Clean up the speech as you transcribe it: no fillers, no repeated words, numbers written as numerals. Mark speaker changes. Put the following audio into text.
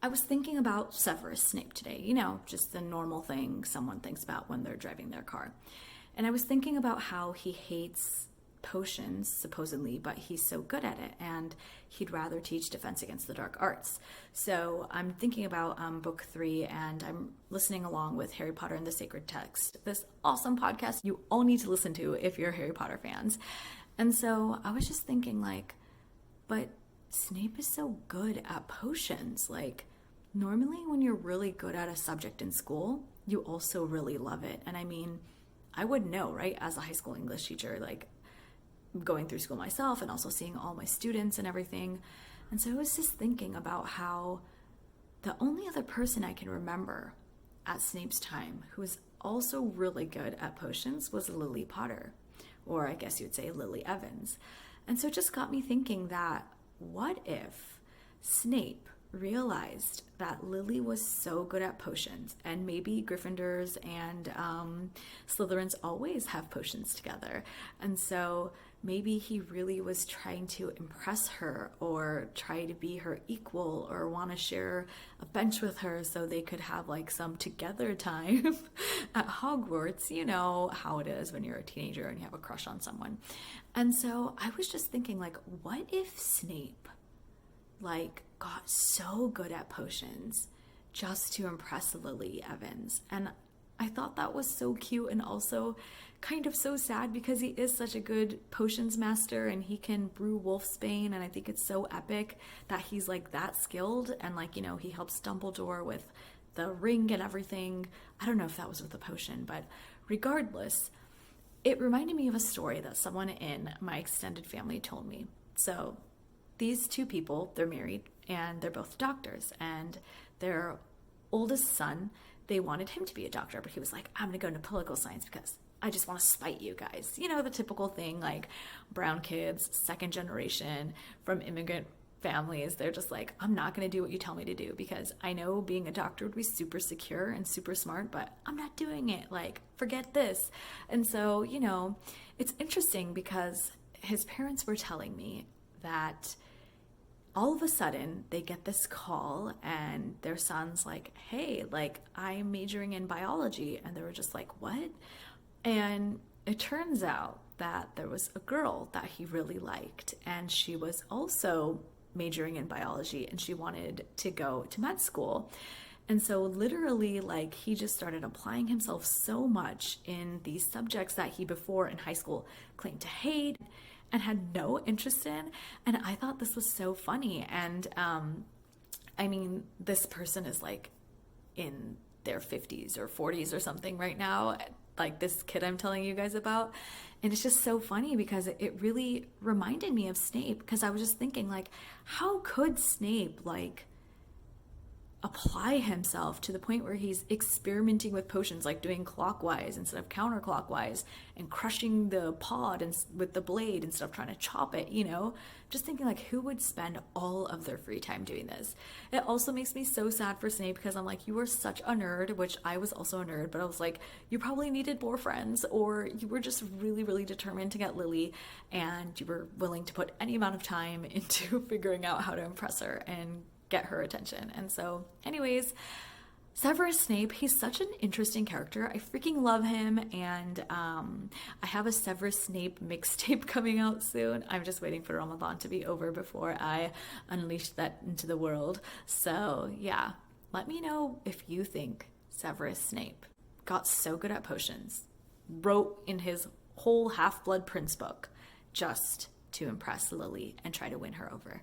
Speaker 1: I was thinking about Severus Snape today, just the normal thing someone thinks about when they're driving their car. And I was thinking about how he hates potions, supposedly, but he's so good at it, and he'd rather teach defense against the dark arts. So I'm thinking about book 3, and I'm listening along with Harry Potter and the Sacred Text, this awesome podcast you all need to listen to if you're Harry Potter fans. And so I was just thinking, like, but Snape is so good at potions. Like, normally when you're really good at a subject in school, you also really love it. And I mean, I would know, right, as a high school English teacher, like, going through school myself and also seeing all my students and everything. And so I was just thinking about how the only other person I can remember at Snape's time who was also really good at potions was Lily Potter, or I guess you'd say Lily Evans. And so it just got me thinking that what if Snape realized that Lily was so good at potions, and maybe Gryffindors and Slytherins always have potions together, and so maybe he really was trying to impress her or try to be her equal or want to share a bench with her so they could have like some together time at Hogwarts. You know how it is when you're a teenager and you have a crush on someone. And so I was just thinking, like, what if Snape like got so good at potions just to impress Lily Evans? And I thought that was so cute and also kind of so sad, because he is such a good potions master and he can brew wolfsbane, and I think it's so epic that he's like that skilled, and like, he helps Dumbledore with the ring and everything. I don't know if that was with the potion, but regardless, it reminded me of a story that someone in my extended family told me. So these two people, they're married and they're both doctors, and their oldest son, they wanted him to be a doctor, but he was like, I'm going to go into political science because I just want to spite you guys. The typical thing, like brown kids, second generation from immigrant families. They're just like, I'm not going to do what you tell me to do because I know being a doctor would be super secure and super smart, but I'm not doing it. Like, forget this. And so, it's interesting because his parents were telling me that all of a sudden they get this call and their son's like, hey, like, I'm majoring in biology. And they were just like, what? And it turns out that there was a girl that he really liked, and she was also majoring in biology, and she wanted to go to med school. And so literally, like, he just started applying himself so much in these subjects that he before in high school claimed to hate and had no interest in. And I thought this was so funny. And I mean, this person is like in their 50s or 40s or something right now, like this kid I'm telling you guys about. And it's just so funny because it really reminded me of Snape, because I was just thinking, like, how could Snape like apply himself to the point where he's experimenting with potions, like doing clockwise instead of counterclockwise, and crushing the pod and with the blade instead of trying to chop it, just thinking, like, who would spend all of their free time doing this? It also makes me so sad for Snape, because I'm like, you were such a nerd, which I was also a nerd, but I was like, you probably needed more friends, or you were just really, really determined to get Lily, and you were willing to put any amount of time into figuring out how to impress her and get her attention. And so anyways, Severus Snape, he's such an interesting character. I freaking love him, and I have a Severus Snape mixtape coming out soon. I'm just waiting for Ramadan to be over before I unleash that into the world. So yeah, let me know if you think Severus Snape got so good at potions, wrote in his whole Half-Blood Prince book just to impress Lily and try to win her over.